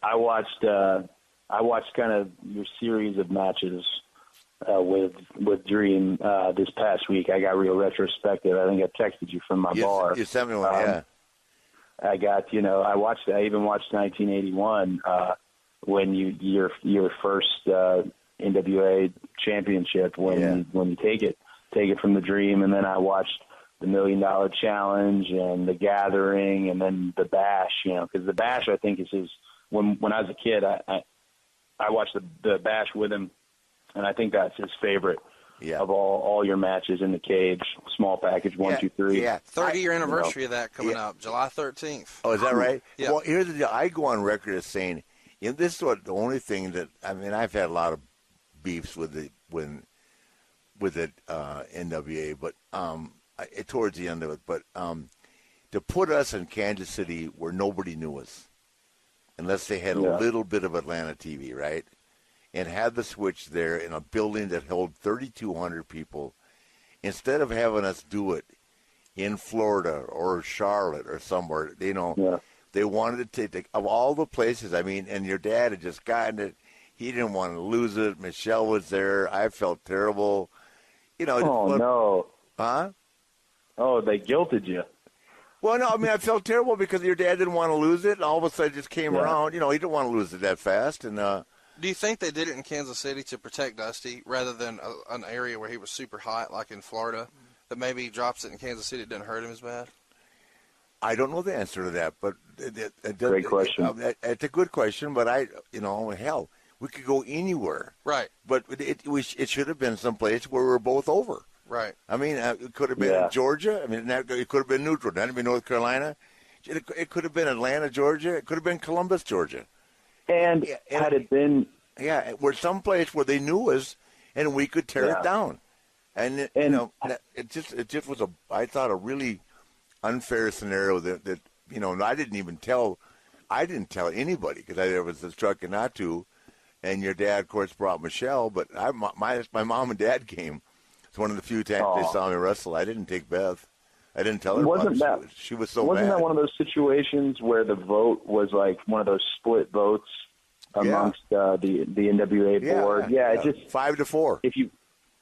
I watched kind of your series of matches with Dream this past week. I got real retrospective. I think I texted you from my bar. You sent me one, yeah. I got, I even watched 1981 when your first NWA championship when you take it from the Dream, and then I watched the $1 Million Challenge and the Gathering, and then the Bash. Because the Bash, I think, is his. When I was a kid, I watched the Bash with him, and I think that's his favorite of all your matches in the cage. Small package 1, 2, 3. Yeah, 30-year anniversary of that coming up, July 13th. Oh, is that right? Yeah. Well, here's the deal. I go on record as saying, this is the only thing that I've had a lot of beefs with the NWA, but towards the end of it. But to put us in Kansas City where nobody knew us, unless they had a little bit of Atlanta TV, right? And have the switch there in a building that held 3,200 people, instead of having us do it in Florida or Charlotte or somewhere, they wanted to take, of all the places, and your dad had just gotten it. He didn't want to lose it. Michelle was there. I felt terrible. No. Huh? Oh, they guilted you. Well, no, I felt terrible because your dad didn't want to lose it, and all of a sudden it just came around. He didn't want to lose it that fast. And do you think they did it in Kansas City to protect Dusty rather than an area where he was super hot, like in Florida, that maybe he drops it in Kansas City, it doesn't hurt him as bad? I don't know the answer to that, but great question. It's a good question, but hell, we could go anywhere, right? But it should have been someplace where we're both over, right? It could have been in Georgia. It could have been neutral. It had to be North Carolina. It could have been Atlanta, Georgia. It could have been Columbus, Georgia. And had it been where someplace where they knew us and we could tear it down, it just was I thought a really unfair scenario that I didn't tell anybody because I was instructed not to, and your dad of course brought Michelle, but my mom and dad came. It's one of the few times they saw me wrestle. I didn't take Beth. I didn't tell her. She was so wasn't mad. That one of those situations where the vote was like one of those split votes amongst the NWA board? Yeah, it just 5-4. If you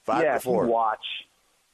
5-4. If you watch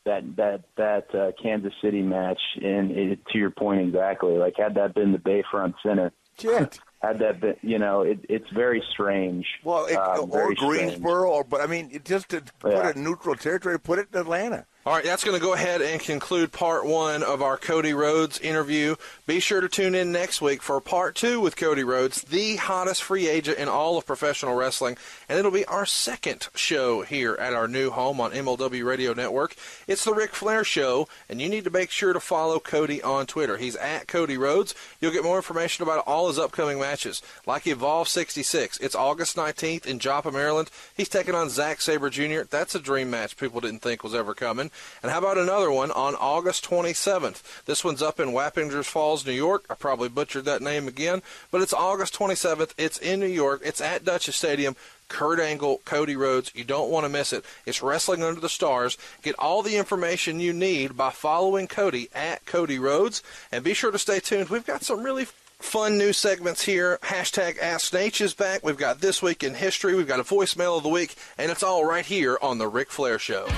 that Kansas City match, and to your point exactly, like had that been the Bayfront Center, had that been, it's very strange. Well, or Greensboro, but just to put it in neutral territory, put it in Atlanta. All right, that's going to go ahead and conclude part 1 of our Cody Rhodes interview. Be sure to tune in next week for part 2 with Cody Rhodes, the hottest free agent in all of professional wrestling, and it'll be our second show here at our new home on MLW Radio Network. It's the Ric Flair Show, and you need to make sure to follow Cody on Twitter. He's at Cody Rhodes. You'll get more information about all his upcoming matches, like Evolve 66. It's August 19th in Joppa, Maryland. He's taking on Zack Sabre Jr. That's a dream match people didn't think was ever coming. And how about another one on August 27th? This one's up in Wappingers Falls, New York. I probably butchered that name again, but it's August 27th. It's in New York. It's at Dutchess Stadium. Kurt Angle, Cody Rhodes. You don't want to miss it. It's Wrestling Under the Stars. Get all the information you need by following Cody at Cody Rhodes. And be sure to stay tuned. We've got some really fun new segments here. Hashtag Ask Nate is back. We've got This Week in History. We've got a voicemail of the week. And it's all right here on The Ric Flair Show.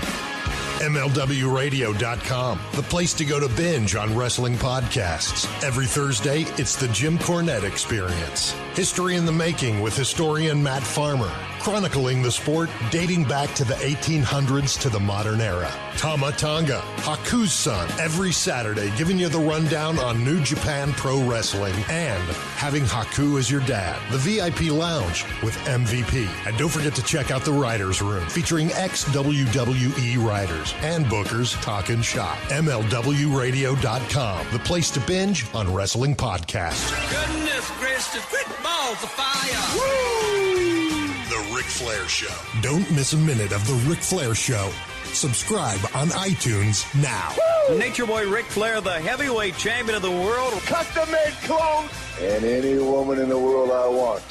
MLWRadio.com, the place to go to binge on wrestling podcasts. Every Thursday, it's the Jim Cornette Experience. History in the making with historian Matt Farmer, chronicling the sport dating back to the 1800s to the modern era. Tama Tonga, Haku's son, every Saturday giving you the rundown on New Japan Pro Wrestling and having Haku as your dad. The VIP Lounge with MVP. And don't forget to check out the Writers Room featuring ex-WWE writers and bookers talking shop. MLWRadio.com, the place to binge on wrestling podcasts. Goodness gracious, quick balls of fire! Woo! The Ric Flair Show. Don't miss a minute of The Ric Flair Show. Subscribe on iTunes now. Woo! Nature Boy Ric Flair, the heavyweight champion of the world. Custom-made clothes. And any woman in the world I want.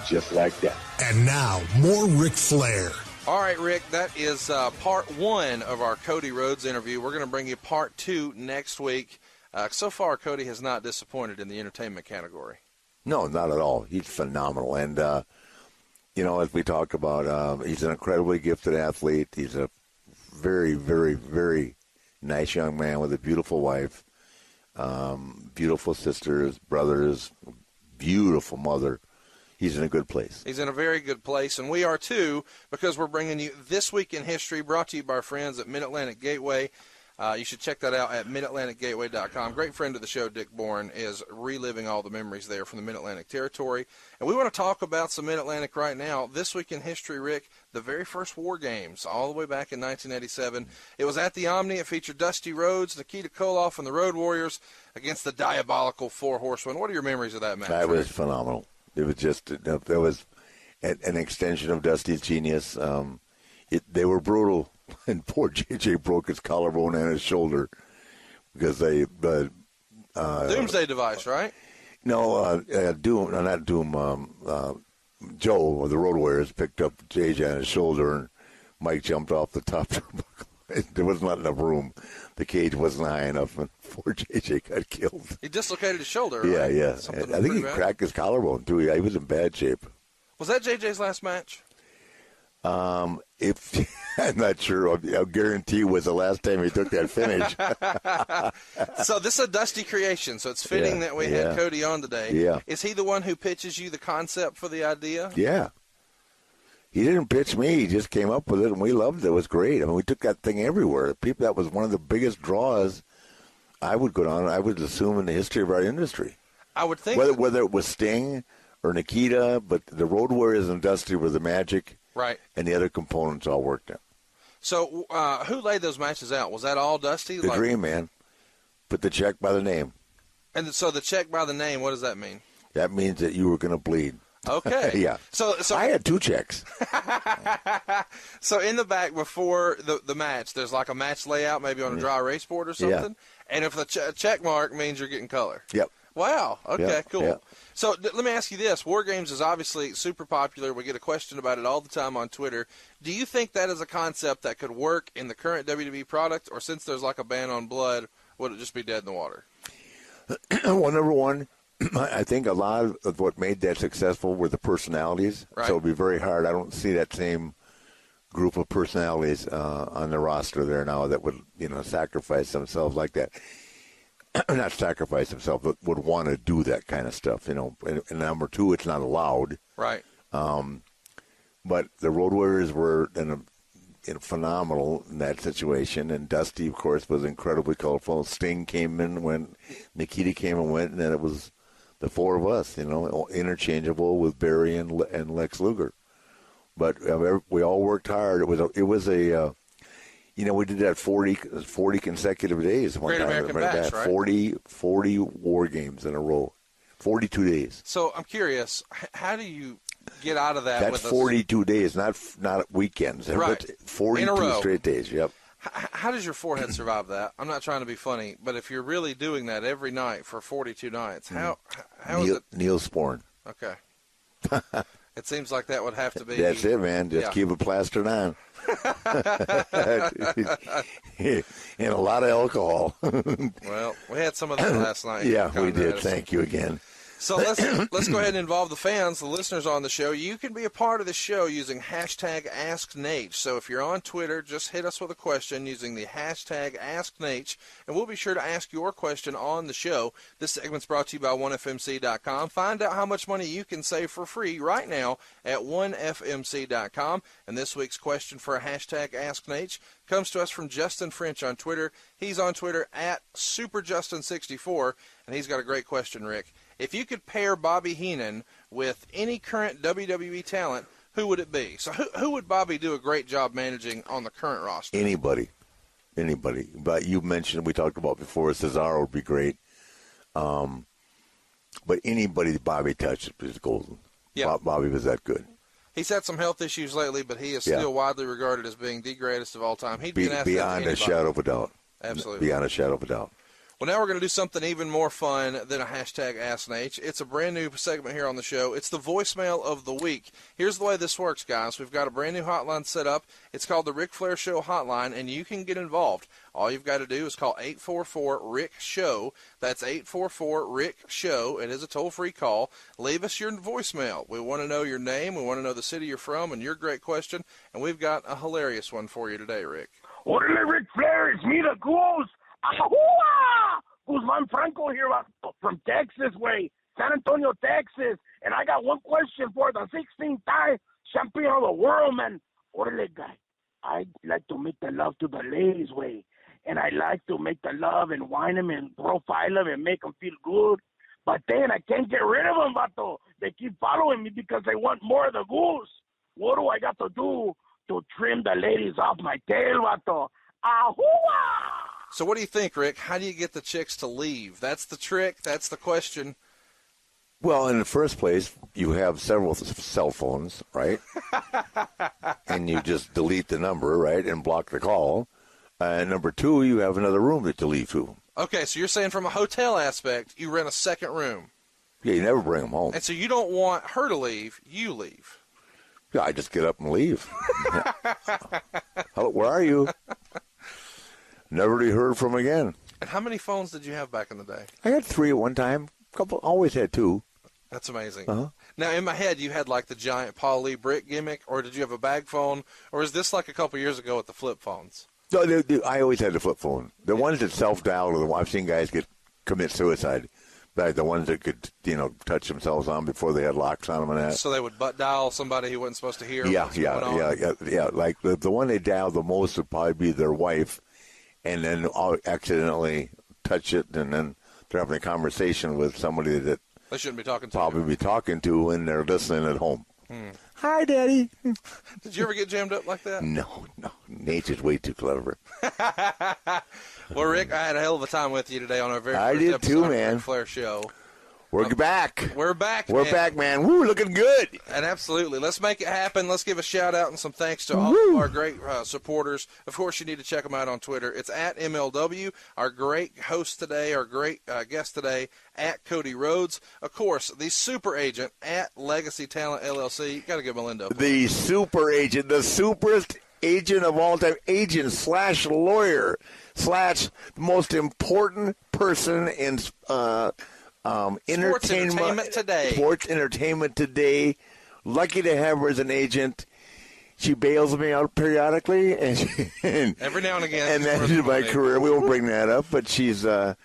Just like that. And now, more Ric Flair. All right, Rick, that is part 1 of our Cody Rhodes interview. We're going to bring you part 2 next week. So far, Cody has not disappointed in the entertainment category. No, not at all. He's phenomenal. And, as we talk about, he's an incredibly gifted athlete. He's a very, very, very nice young man with a beautiful wife, beautiful sisters, brothers, beautiful mother. He's in a good place. He's in a very good place, and we are too, because we're bringing you This Week in History, brought to you by our friends at Mid-Atlantic Gateway. You should check that out at midatlanticgateway.com. Great friend of the show, Dick Bourne, is reliving all the memories there from the Mid-Atlantic territory. And we want to talk about some Mid-Atlantic right now. This Week in History, Rick, the very first War Games, all the way back in 1987. It was at the Omni. It featured Dusty Rhodes, Nikita Koloff, and the Road Warriors against the diabolical Four Horsemen. What are your memories of that match? That was phenomenal. It was just, that was an extension of Dusty's genius. They were brutal, and poor JJ broke his collarbone and his shoulder because Doomsday Device, right? No, not Doom. Joe of the Road Warriors picked up JJ on his shoulder, and Mike jumped off the top turnbuckle. There was not enough room. The cage wasn't high enough, and poor JJ got killed. He dislocated his shoulder, Yeah, right? yeah. Something I think he pretty bad. cracked his collarbone, too. He was in bad shape. Was that JJ's last match? If I'm not sure, I'll guarantee it was the last time he took that finish. So this is a Dusty creation, so it's fitting that we had Cody on today. Yeah. Is he the one who pitches you the concept for the idea? Yeah. He didn't pitch me. He just came up with it, and we loved it. It was great. I mean, we took that thing everywhere. People, that was one of the biggest draws I would assume, in the history of our industry. I would think. Whether it was Sting or Nikita, but the Road Warriors and Dusty were the magic. Right. And the other components all worked out. So who laid those matches out? Was that all Dusty? The Dream Man. Put the check by the name. And so the check by the name, what does that mean? That means that you were going to bleed. Okay. Yeah. So I had 2 checks. So in the back before the match, there's like a match layout, maybe on a dry erase board or something. Yeah. And if the check mark means you're getting color. Yep. Wow. Okay, Yeah, cool. yeah. So let me ask you this. War Games is obviously super popular. We get a question about it all the time on Twitter. Do you think that is a concept that could work in the current WWE product, or since there's like a ban on blood, would it just be dead in the water? Well, number one, I think a lot of what made that successful were the personalities. Right. So it would be very hard. I don't see that same group of personalities on the roster there now that would, sacrifice themselves like that. Not sacrifice themselves, but would want to do that kind of stuff, And number two, it's not allowed. Right. But the Road Warriors were phenomenal in that situation, and Dusty, of course, was incredibly colorful. Sting came in when Nikita came and went, and then it was the 4 of us, interchangeable with Barry and Lex Luger. But we all worked hard. It was a we did that 40 consecutive days. Great American Bash, right? 40 War Games in a row, 42 days. So I'm curious, how do you get out of that? That's 42 days, not weekends. Right. 42 straight days. Yep. How does your forehead survive that? I'm not trying to be funny, but if you're really doing that every night for 42 nights, how is it? Neil Sporn. Okay. It seems like that would have to be. That's it, man. Just keep it plastered on. And a lot of alcohol. Well, we had some of that last night. Yeah, we did. Thank you again. So let's go ahead and involve the fans, the listeners on the show. You can be a part of the show using hashtag AskNate. So if you're on Twitter, just hit us with a question using the hashtag AskNate, and we'll be sure to ask your question on the show. This segment's brought to you by 1FMC.com. Find out how much money you can save for free right now at 1FMC.com. And this week's question for a hashtag AskNate comes to us from Justin French on Twitter. He's on Twitter at SuperJustin64, and he's got a great question, Rick. If you could pair Bobby Heenan with any current WWE talent, who would it be? So who would Bobby do a great job managing on the current roster? Anybody. But you mentioned, we talked about before, Cesaro would be great. But anybody that Bobby touched is golden. Yeah. Bobby was that good. He's had some health issues lately, but he is still widely regarded as being the greatest of all time. He'd be an athlete beyond a shadow of a doubt. Absolutely. Beyond a shadow of a doubt. Well, now we're going to do something even more fun than a hashtag AskNH. It's a brand new segment here on the show. It's the voicemail of the week. Here's the way this works, guys. We've got a brand new hotline set up. It's called the Ric Flair Show hotline, and you can get involved. All you've got to do is call 844-RIC-SHOW. That's 844-RIC-SHOW. It is a toll-free call. Leave us your voicemail. We want to know your name. We want to know the city you're from and your great question. And we've got a hilarious one for you today, Rick. Orderly Ric Flair, it's me, the Goose. Ahua! Guzman Franco here from Texas way, San Antonio, Texas. And I got one question for the 16th-time champion of the world, man. Orderly guy, I like to make the love to the ladies way. And I like to make the love and wine them and profile them and make them feel good. But then I can't get rid of them, vato. They keep following me because they want more of the goose. What do I got to do to trim the ladies off my tail, vato? Ahua! So what do you think, Rick? How do you get the chicks to leave? That's the trick. That's the question. Well, in the first place, you have several cell phones, right? And you just delete the number, right, and block the call. And number two, you have another room that you leave to. Okay, so you're saying from a hotel aspect, you rent a second room. Yeah, you never bring them home. And so you don't want her to leave, you leave. Yeah, I just get up and leave. Hello, where are you? Never to be heard from again. And how many phones did you have back in the day? I had 3 at one time. Always had 2. That's amazing. Uh-huh. Now, in my head, you had like the giant Paul Lee brick gimmick, or did you have a bag phone, or is this like a couple years ago with the flip phones? No, I always had the flip phone. The ones that self-dialed, I've seen guys commit suicide. Like the ones that could, touch themselves on before they had locks on them and that. So they would butt dial somebody who wasn't supposed to hear. Yeah. Like the one they dialed the most would probably be their wife, and then I'll accidentally touch it, and then they're having a conversation with somebody that they shouldn't be talking to. Probably be talking to, and they're listening at home. Hi, Daddy. Did you ever get jammed up like that? No. Nature's way too clever. Well, Rick, I had a hell of a time with you today on our very first episode of man. the Ric Flair Show. We're back. We're back, We're man. back, man. Woo, looking good. And absolutely. Let's make it happen. Let's give a shout-out and some thanks to all of our great supporters. Of course, you need to check them out on Twitter. It's at MLW. Our great host today, our great guest today, at Cody Rhodes. Of course, the super agent at Legacy Talent LLC. You got to give Melinda a plug. The super agent, the superest agent of all time, agent / lawyer / the most important person in entertainment today. Sports entertainment today. Lucky to have her as an agent. She bails me out periodically, and every now and again. And that's my career. We won't bring that up, but she's got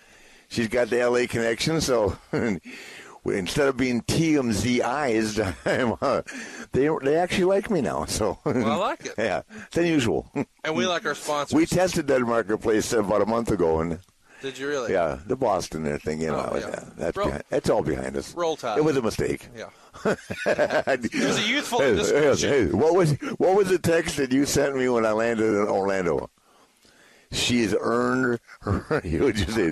the LA connection, so. Instead of being TMZized, they actually like me now. So well, I like it. Yeah, it's unusual. And we like our sponsors. We tested that marketplace about a month ago, and did you really? Yeah, the Boston thing. That's all behind us. Roll Tide. It was a mistake. Yeah. It was a youthful indiscretion. Hey, what was the text that you sent me when I landed in Orlando? She's earned her.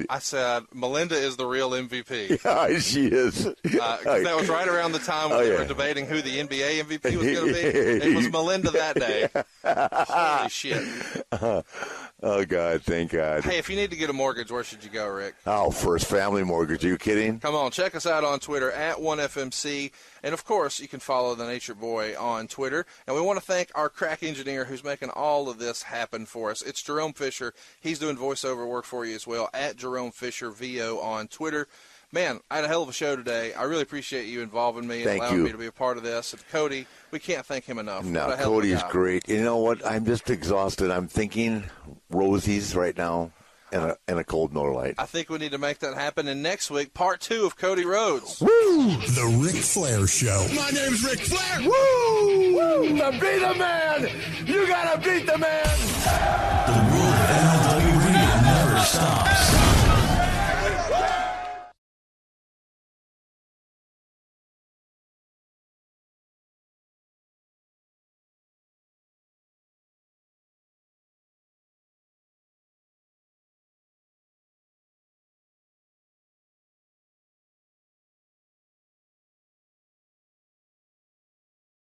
I said, Melinda is the real MVP. Yeah, she is. That was right around the time when we were debating who the NBA MVP was going to be. It was Melinda that day. Holy shit. Oh, God, thank God. Hey, if you need to get a mortgage, where should you go, Rick? Oh, First Family Mortgage. Are you kidding? Come on, check us out on Twitter, at 1FMC. And, of course, you can follow the Nature Boy on Twitter. And we want to thank our crack engineer who's making all of this happen for us. It's Jerome Fisher. He's doing voiceover work for you as well, at Jerome Fisher VO on Twitter. Man, I had a hell of a show today. I really appreciate you involving me and allowing me to be a part of this. And Cody, we can't thank him enough. No, Cody's great. You know what? I'm just exhausted. I'm thinking Rosie's right now and a cold Miller Lite. I think we need to make that happen. And next week, part 2 of Cody Rhodes. Woo! The Ric Flair Show. My name's Ric Flair. Woo! Woo! To be the man, you gotta beat the man. The world of MLW Radio never stops.